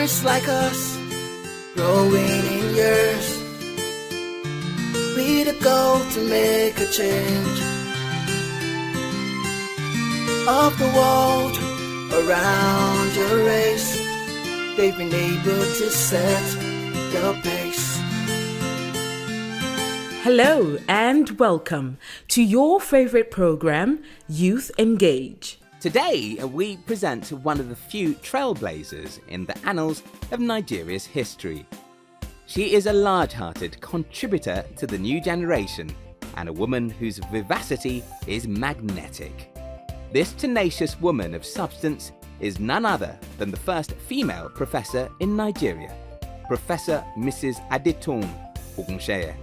minds like us, growing in years, with a goal to make a change of the world around your race. They've been able to set the pace. Hello and welcome to your favorite program, Youth Engage. Today, we present one of the few trailblazers in the annals of Nigeria's history. She is a large-hearted contributor to the new generation and a woman whose vivacity is magnetic. This tenacious woman of substance is none other than the first female professor in Nigeria, Professor Mrs. Adetoun Ogunsheye.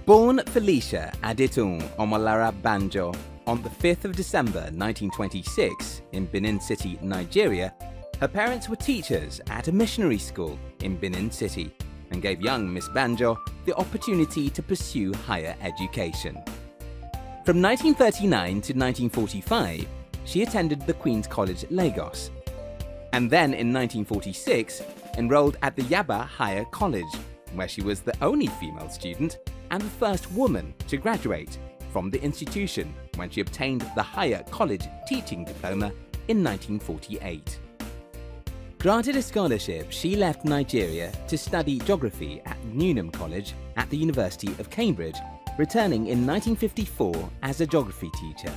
Born Felicia Adetoun Omolara Banjo on the 5th of December 1926 in Benin City, Nigeria, her parents were teachers at a missionary school in Benin City and gave young Miss Banjo the opportunity to pursue higher education. From 1939 to 1945, she attended the Queen's College, Lagos, and then in 1946 enrolled at the Yaba Higher College, where she was the only female student and the first woman to graduate from the institution when she obtained the Higher College Teaching Diploma in 1948. Granted a scholarship, she left Nigeria to study geography at Newnham College at the University of Cambridge, returning in 1954 as a geography teacher.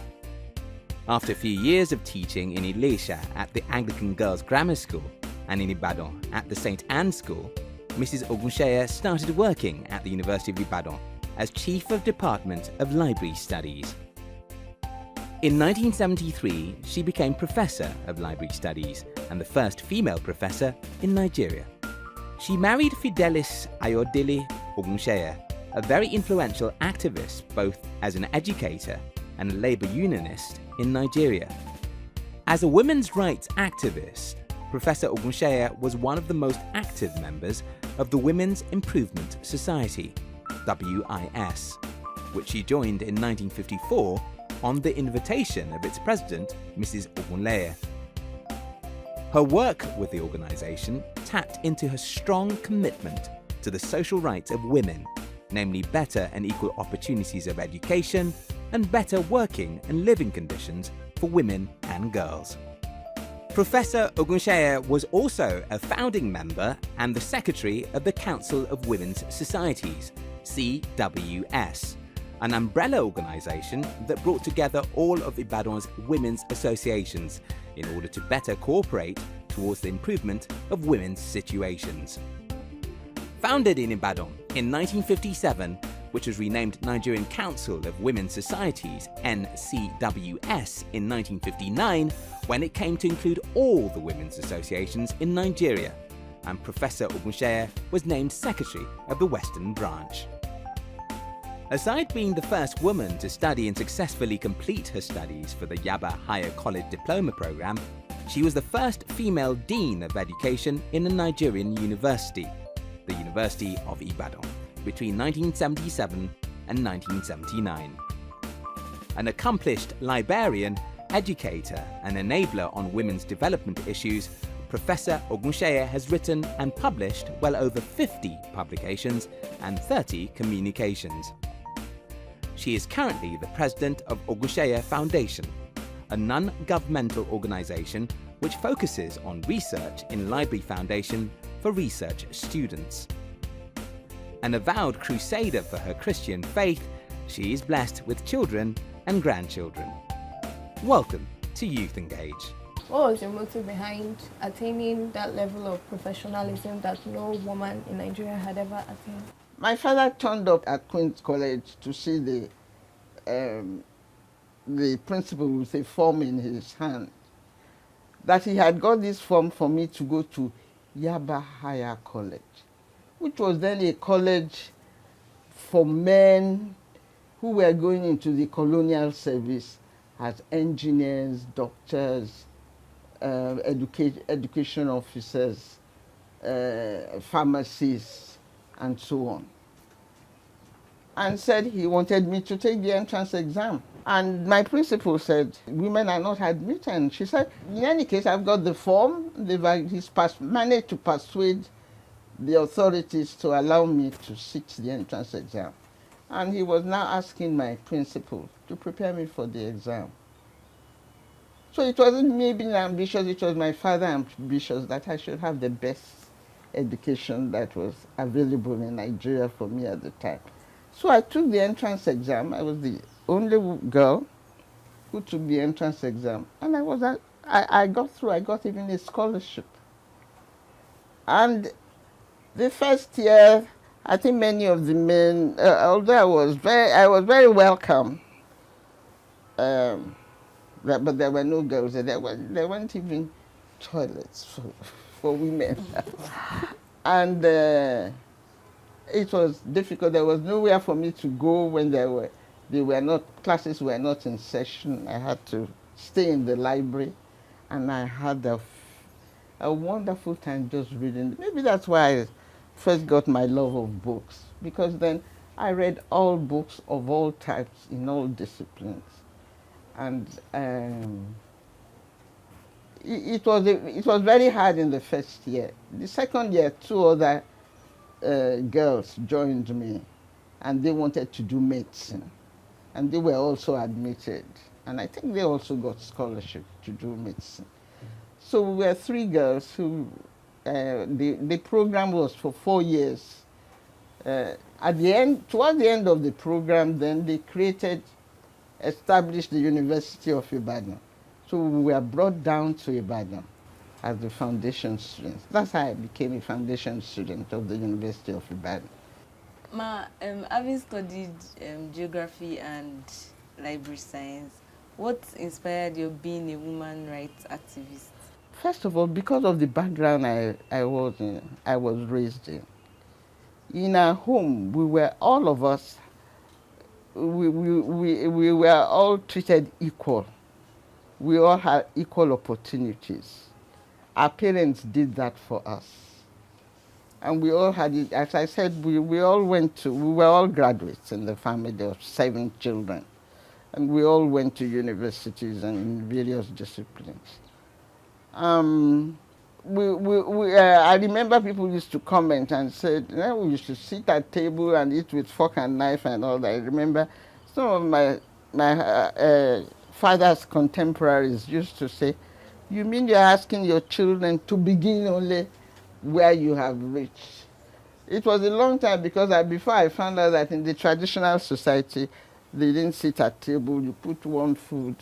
After a few years of teaching in Ilesha at the Anglican Girls' Grammar School and in Ibadan at the St. Anne's School, Mrs. Ogunsheye started working at the University of Ibadan as Chief of Department of Library Studies. In 1973, she became Professor of Library Studies and the first female professor in Nigeria. She married Fidelis Ayodele Ogunsheye, a very influential activist both as an educator and a labor unionist in Nigeria. As a women's rights activist, Professor Ogunsheye was one of the most active members of the Women's Improvement Society, WIS, which she joined in 1954 on the invitation of its president, Mrs. Ogunleye. Her work with the organization tapped into her strong commitment to the social rights of women, namely better and equal opportunities of education and better working and living conditions for women and girls. Professor Ogunsheye was also a founding member and the secretary of the Council of Women's Societies, CWS, an umbrella organization that brought together all of Ibadan's women's associations in order to better cooperate towards the improvement of women's situations. Founded in Ibadan in 1957, which was renamed Nigerian Council of Women's Societies, NCWS, in 1959, when it came to include all the women's associations in Nigeria, and Professor Ogunsheye was named Secretary of the Western Branch. Aside being the first woman to study and successfully complete her studies for the Yaba Higher College Diploma Program, she was the first female Dean of Education in a Nigerian university, the University of Ibadan, between 1977 and 1979. An accomplished librarian, educator and enabler on women's development issues, Professor Ogunsheye has written and published well over 50 publications and 30 communications. She is currently the president of Ogunseye Foundation, a non-governmental organization which focuses on research in library foundation for research students. An avowed crusader for her Christian faith, she is blessed with children and grandchildren. Welcome to Youth Engage. What was your motive behind attaining that level of professionalism that no woman in Nigeria had ever attained? My father turned up at Queen's College to see the principal with a form in his hand, that he had got this form for me to go to Yaba Higher College, which was then a college for men who were going into the colonial service as engineers, doctors, education officers, pharmacists, and so on. And said he wanted me to take the entrance exam. And my principal said, women are not admitted. And she said, in any case, I've got the form. He's managed to persuade the authorities to allow me to sit the entrance exam. And he was now asking my principal to prepare me for the exam. So it wasn't me being ambitious, it was my father ambitious that I should have the best education that was available in Nigeria for me at the time. So I took the entrance exam. I was the only girl who took the entrance exam. And I got through. I got even a scholarship. And the first year, I think many of the men, although I was very welcome, but there were no girls. There weren't even toilets for women. And it was difficult. There was nowhere for me to go when classes were not in session. I had to stay in the library, and I had a wonderful time just reading. Maybe that's why I first got my love of books, because then I read all books of all types in all disciplines. And it was very hard in the first year. The second year, two other girls joined me, and they wanted to do medicine, and they were also admitted, and I think they also got scholarship to do medicine. So we were three girls who the program was for 4 years. Towards the end of the program, then they established the University of Ibadan. So we were brought down to Ibadan as the foundation students. That's how I became a foundation student of the University of Ibadan. Ma, having studied geography and library science, what inspired you being a woman rights activist? First of all, because of the background I was raised in. In our home, all of us, we were all treated equal. We all had equal opportunities. Our parents did that for us. And we all had it, as I said, we were all graduates in the family of 7 children. And we all went to universities and in various disciplines. I remember people used to comment and said, we used to sit at table and eat with fork and knife and all that. I remember some of my father's contemporaries used to say, you mean you're asking your children to begin only where you have reached? It was a long time because before I found out that in the traditional society, they didn't sit at table. You put one food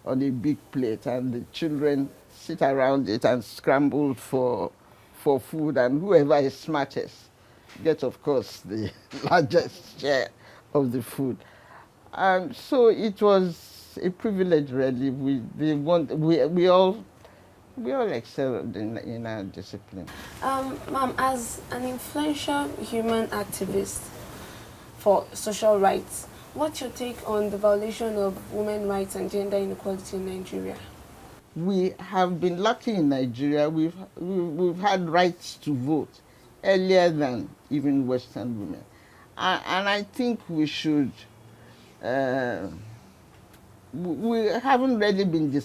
on a big plate and the children sit around it and scramble for food, and whoever is smartest gets, of course, the largest share of the food. And so it was a privilege, really. We all excelled in our discipline. Ma'am, as an influential human activist for social rights, what's your take on the violation of women's rights and gender inequality in Nigeria? We have been lucky in Nigeria. We've had rights to vote earlier than even Western women. And I think we should, we haven't really been,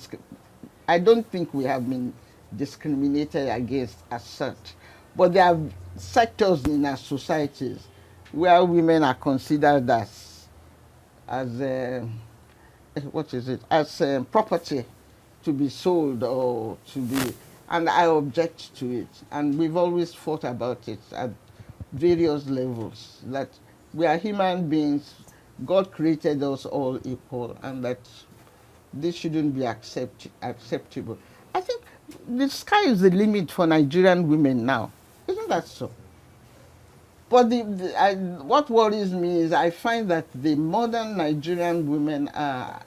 I don't think we have been discriminated against as such. But there are sectors in our societies where women are considered as property to be sold or to be, and I object to it. And we've always fought about it at various levels, that we are human beings, God created us all equal, and that this shouldn't be acceptable. I think the sky is the limit for Nigerian women now. Isn't that so? But what worries me is I find that the modern Nigerian women are,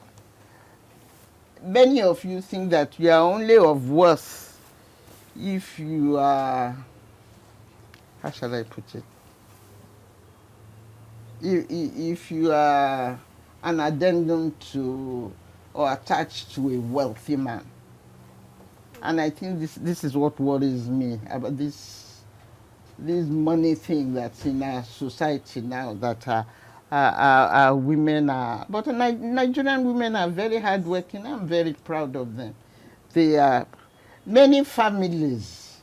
many of you think that you are only of worth if you are, how shall I put it? If you are an addendum to or attached to a wealthy man. And I think this is what worries me about this money thing that's in our society now, that our women are, but Nigerian women are very hardworking. I'm very proud of them. They are, many families,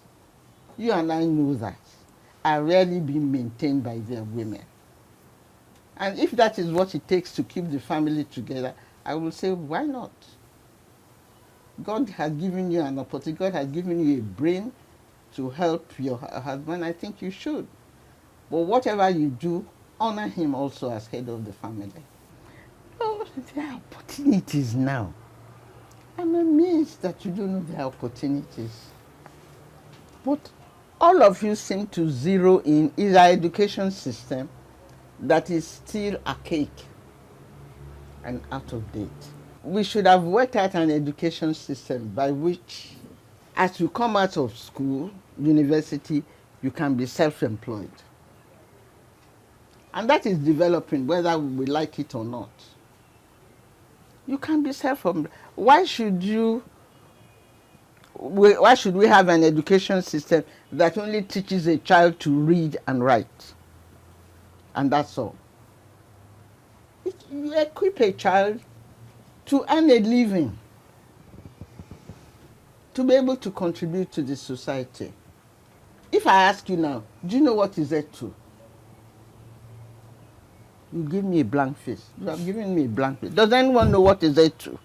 you and I know that, are rarely being maintained by their women. And if that is what it takes to keep the family together, I will say, why not? God has given you an opportunity, God has given you a brain to help your husband. I think you should. But whatever you do, honor him also as head of the family. Oh, there are opportunities now. I'm amazed that you don't know there are opportunities. But all of you seem to zero in is our education system that is still archaic and out of date. We should have worked out an education system by which, as you come out of school, university, you can be self-employed. And that is developing, whether we like it or not. You can be self-employed. Why should we have an education system that only teaches a child to read and write? And that's all. You equip a child to earn a living, to be able to contribute to the society. If I ask you now, do you know what is Z2? You give me a blank face. You have given me a blank face. Does anyone know what is Z2?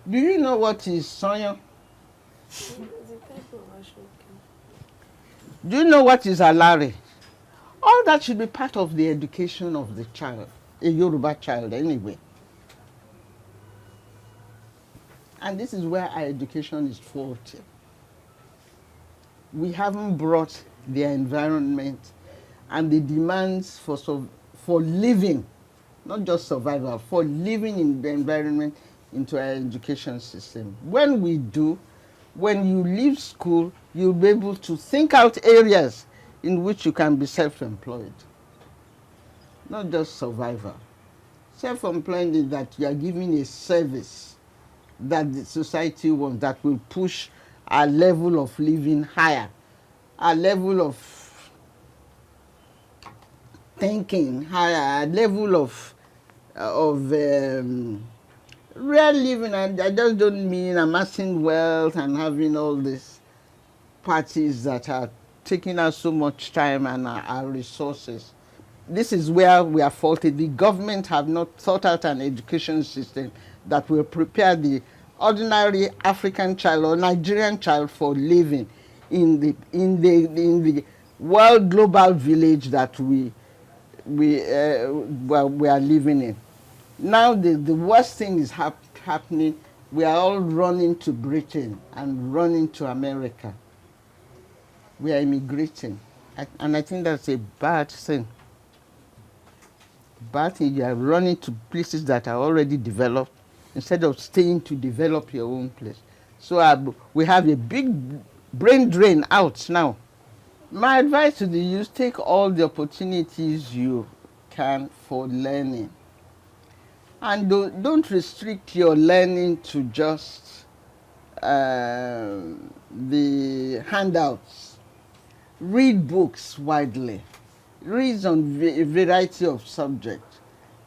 Do you know what is Sonya? Do you know what is Alare? All that should be part of the education of the child, a Yoruba child anyway. And this is where our education is faulty. We haven't brought their environment and the demands for living, not just survival, for living in the environment into our education system. When we do, when you leave school, you'll be able to think out areas in which you can be self-employed, not just survival. Self-employed is that you are giving a service that the society wants, that will push our level of living higher, our level of thinking higher, our level of real living. And I just don't mean amassing wealth and having all these parties that are taking us so much time and our resources. This is where we are faulted. The government have not thought out an education system that will prepare the ordinary African child or Nigerian child for living in the world global village that we are living in. Now the worst thing is happening. We are all running to Britain and running to America. We are immigrating, and I think that's a bad thing. But you are running to places that are already developed instead of staying to develop your own place. So we have a big brain drain out now. My advice to the youth, take all the opportunities you can for learning. And don't restrict your learning to just the handouts. Read books widely. Read on a variety of subjects.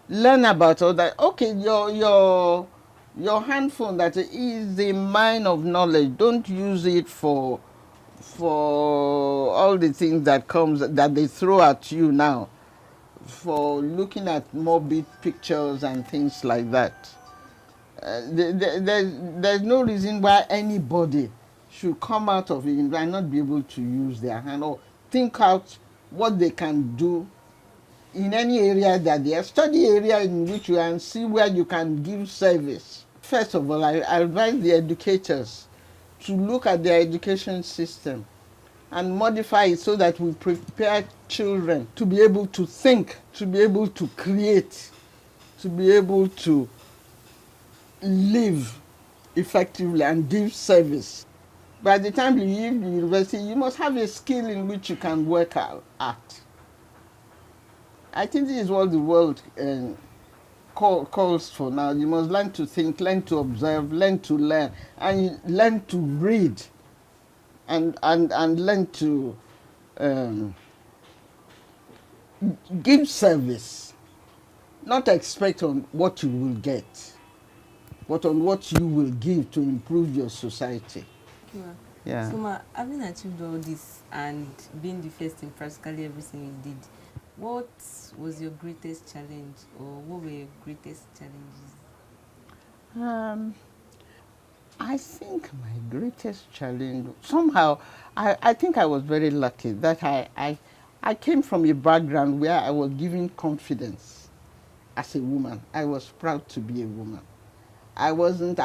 Learn about all that. Okay, your handphone that is a mine of knowledge. Don't use it for all the things that they throw at you now, for looking at morbid pictures and things like that. There's no reason why anybody should come out of it and not be able to use their hand or think out what they can do in any area that they are. Study area in which you are and see where you can give service. First of all, I advise the educators to look at their education system and modify it so that we prepare children to be able to think, to be able to create, to be able to live effectively and give service. By the time you leave the university, you must have a skill in which you can work at. I think this is what the world calls for now. You must learn to think, learn to observe, learn to learn, and learn to read, and learn to give service, not expect on what you will get, but on what you will give to improve your society. Okay, ma. Yeah. So, ma, having achieved all this and being the first in practically everything you did, what was your greatest challenge, or what were your greatest challenges? I think my greatest challenge, somehow, I think I was very lucky that I came from a background where I was given confidence as a woman. I was proud to be a woman. I wasn't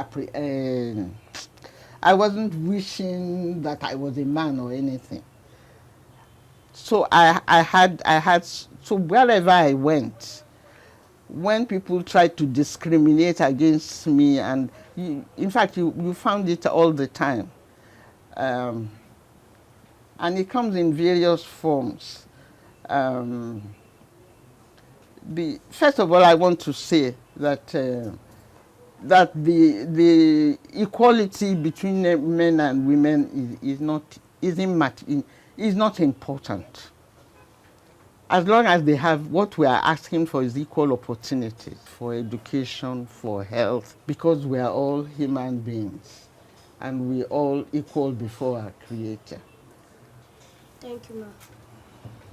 I wasn't wishing that I was a man or anything. So so wherever I went, when people tried to discriminate against me, and in fact, you found it all the time. And it comes in various forms. First of all, I want to say that that the equality between men and women is not important. As long as they have, what we are asking for is equal opportunities for education, for health, because we are all human beings and we all equal before our Creator. Thank you,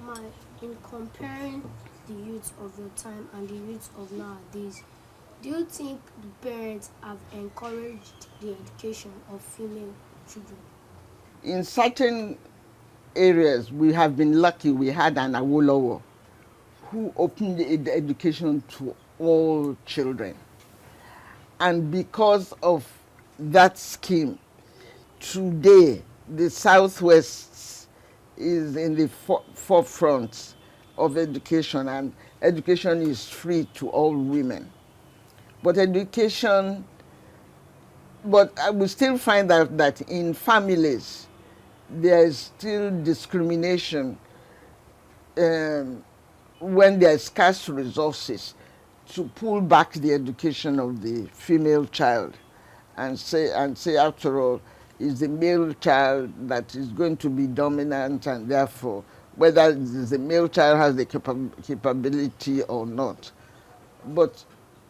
Ma. In comparing the youth of your time and the youth of nowadays, do you think the parents have encouraged the education of female children? In certain areas, we have been lucky. We had an Awolowo who opened the education to all children. And because of that scheme, today the Southwest is in the forefront of education, and education is free to all women. But I will still find out that in families, there is still discrimination when there are scarce resources to pull back the education of the female child and say after all, it's the male child that is going to be dominant, and therefore whether the male child has the capability or not. But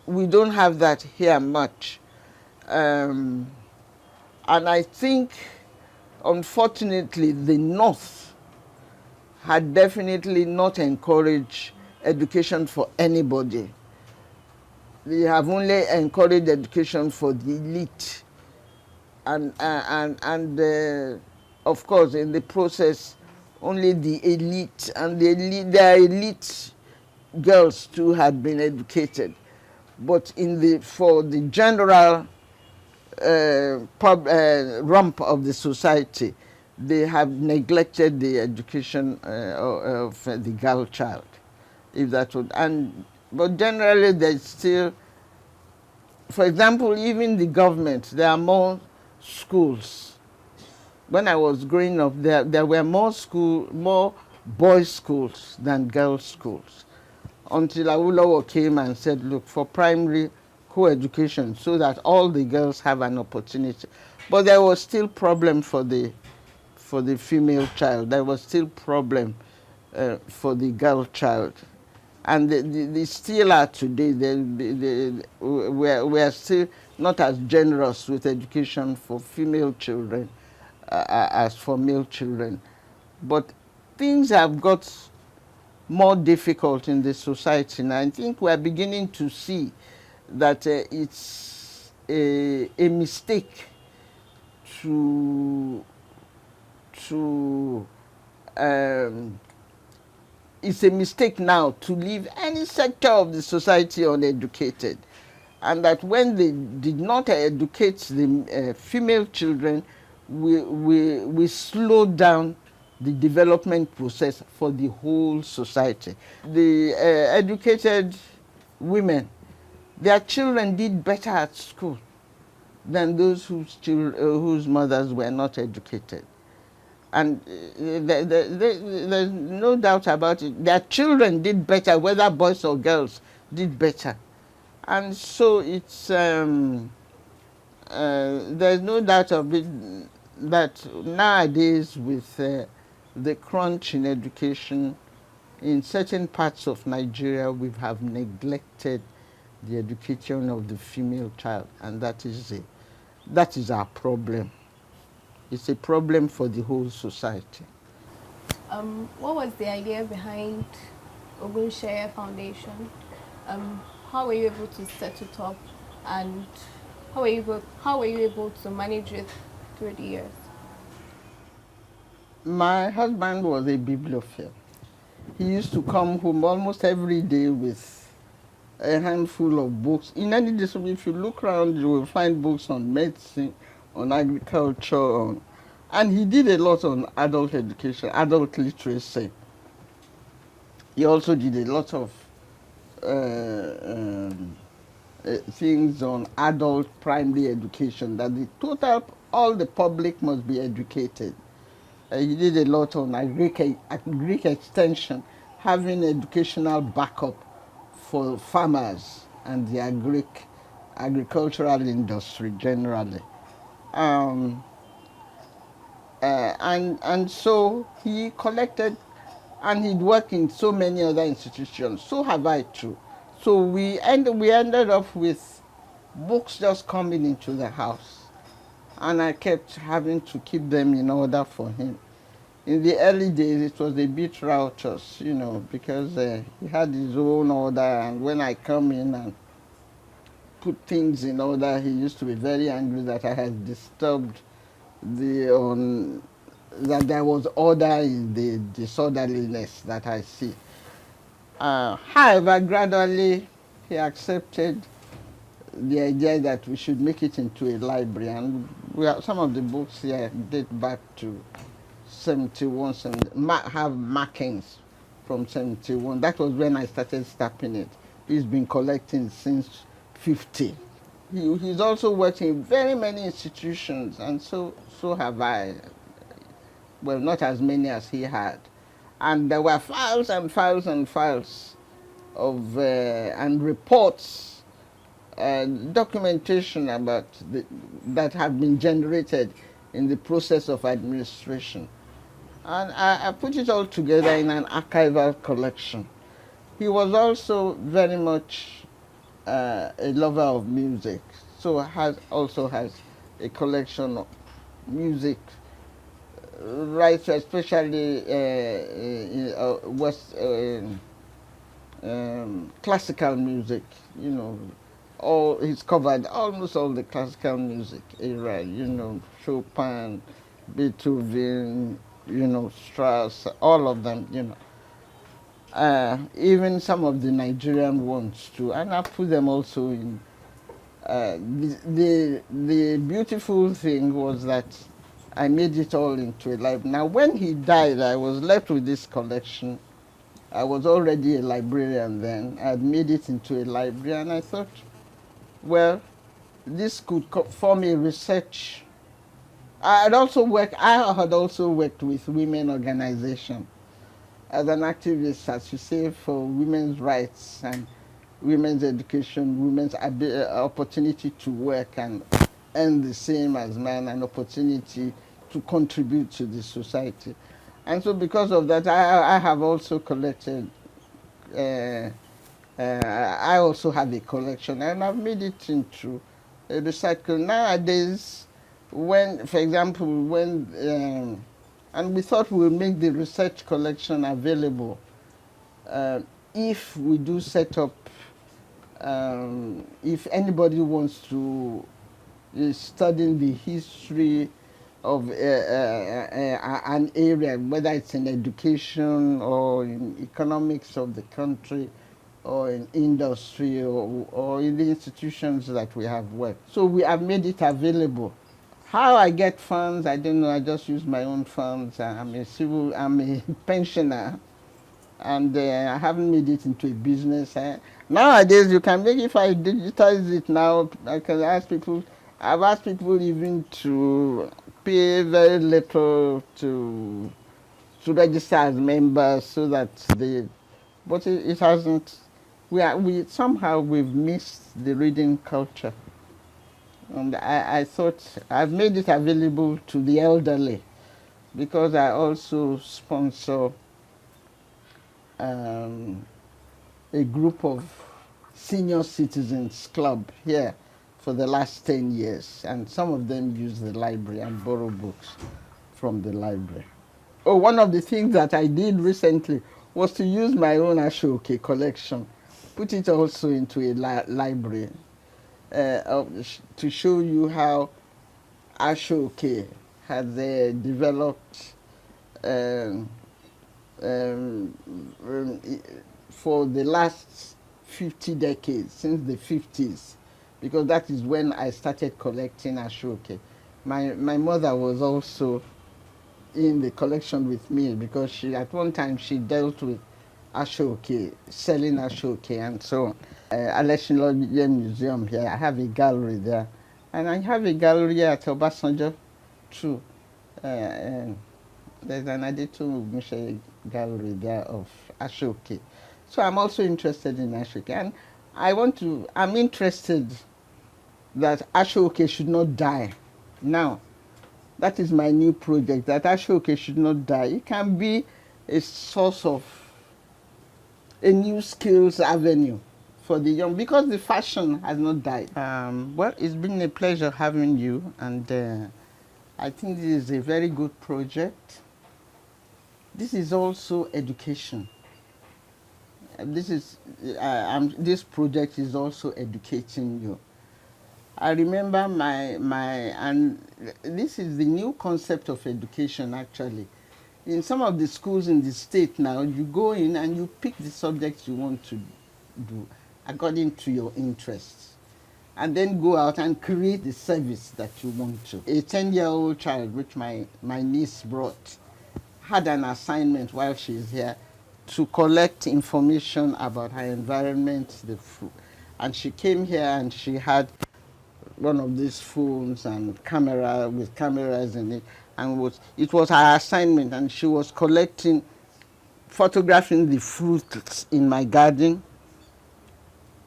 we don't have that here much. And I think, unfortunately, the North had definitely not encouraged education for anybody. They have only encouraged education for the elite. And of course, in the process, only the elite and their elite girls too had been educated. But for the general rump of the society, they have neglected the education of the girl child, if that would. But generally, there's still, for example, even the government, there are more schools. When I was growing up, there were more boys' schools than girls' schools, until Awolowo came and said, look, for primary co-education, so that all the girls have an opportunity. But there was still problem for the female child. There was still problem for the girl child. And they still are today. We are still not as generous with education for female children as for male children. But things have got more difficult in the society. And I think we are beginning to see that it's a mistake it's a mistake now to leave any sector of the society uneducated, and that when they did not educate the female children, we slowed down the development process for the whole society. The educated women, their children did better at school than those whose mothers were not educated. And there's no doubt about it. Their children did better, whether boys or girls did better. And so it's there's no doubt of it that nowadays, with the crunch in education, in certain parts of Nigeria, we have neglected the education of the female child, and that is our problem. It's a problem for the whole society. What was the idea behind Ogunseye Foundation? How were you able to set it up, and how were you able to manage it through the years? My husband was a bibliophile. He used to come home almost every day with a handful of books. In any discipline, if you look around, you will find books on medicine, on agriculture, and he did a lot on adult education, adult literacy. He also did a lot of things on adult primary education, that all the public must be educated. He did a lot on agric extension, having educational backup for farmers and the agricultural industry generally. And so he collected, and he'd worked in so many other institutions. So have I too. So we ended up with books just coming into the house, and I kept having to keep them in order for him. In the early days, it was a bit riotous, because he had his own order, and when I come in and put things in order, he used to be very angry that I had disturbed that there was order in the disorderliness that I see. However, gradually he accepted the idea that we should make it into a library, and some of the books here date back to 71, have markings from 71. That was when I started stamping it. He's been collecting since 50. He's also worked in very many institutions, and so have I. Well, not as many as he had. And there were files and files and files of and reports, documentation about that have been generated in the process of administration. And I put it all together in an archival collection. He was also very much a lover of music, so also has a collection of music, right, especially classical music. He's covered almost all the classical music era. Chopin, Beethoven, Strauss, all of them. Even some of the Nigerian ones too, and I put them also in. The beautiful thing was that I made it all into a library. Now, when he died, I was left with this collection. I was already a librarian then. I had made it into a library, and I thought, well, this could form a research. I had also worked with women organizations as an activist, as you say, for women's rights and women's education, women's opportunity to work and earn the same as men, an opportunity to contribute to the society. And so because of that, I have also collected, I also have a collection, and I've made it into a recycle. Nowadays, for example, and we thought we would make the research collection available if we do set up, if anybody wants to study the history of an area, whether it's in education or in economics of the country or in industry or in the institutions that we have worked. So we have made it available. How I get funds, I don't know. I just use my own funds. I'm a pensioner, and I haven't made it into a business. Nowadays, you can make, if I digitize it now, I can ask people. I've asked people even to pay very little to register as members, so that but it hasn't. Somehow we've missed the reading culture. And I thought I've made it available to the elderly, because I also sponsor a group of senior citizens club here for the last 10 years, and some of them use the library and borrow books from the library. Oh, one of the things that I did recently was to use my own Ashoke collection, put it also into a library to show you how Ashoke has developed for the last 50 decades, since the 50s, because that is when I started collecting Ashoke. My mother was also in the collection with me, because she, at one time, she dealt with Ashoke, selling Ashoke and so on. Aleshinloye Museum here, I have a gallery there. And I have a gallery at Obasanjo too. And there's an Adetoun Omolara gallery there of Ashoke. So I'm also interested in Ashoke. And I'm interested that Ashoke should not die. Now, that is my new project, that Ashoke should not die. It can be a source of a new skills avenue for the young, because the fashion has not died. Well, it's been a pleasure having you, and I think this is a very good project. This is also education. This project is also educating you. I remember and this is the new concept of education actually. In some of the schools in the state now, you go in and you pick the subjects you want to do according to your interests, and then go out and create the service that you want to. A 10-year-old child, which my niece brought, had an assignment while she's here to collect information about her environment, the food. And she came here and she had one of these phones and camera with cameras in it, and it was her assignment, and she was photographing the fruits in my garden,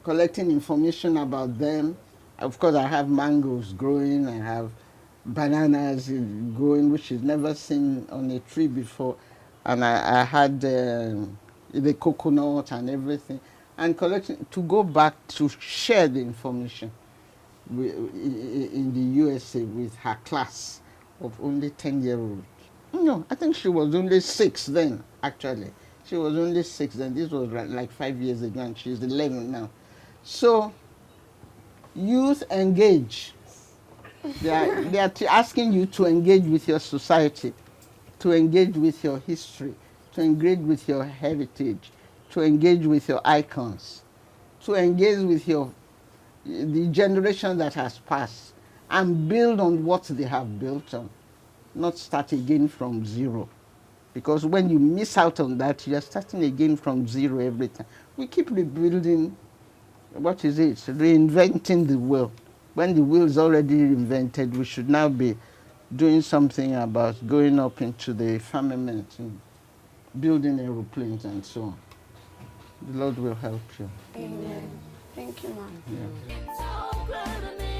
collecting information about them. Of course, I have mangoes growing, I have bananas growing, which she's never seen on a tree before, and I had the coconut and everything, and collecting to go back to share the information in the USA with her class of only 10-year-olds. No, I think she was only 6 then, actually. She was only 6 then. This was like 5 years ago, and she's 11 now. So, youth engage. They are asking you to engage with your society, to engage with your history, to engage with your heritage, to engage with your icons, to engage with the generation that has passed, and build on what they have built on, not start again from zero. Because when you miss out on that, you're starting again from zero every time. We keep rebuilding, reinventing the wheel. When the wheel is already invented, we should now be doing something about going up into the firmament and building aeroplanes and so on. The Lord will help you. Amen. Thank you, ma'am. Yeah.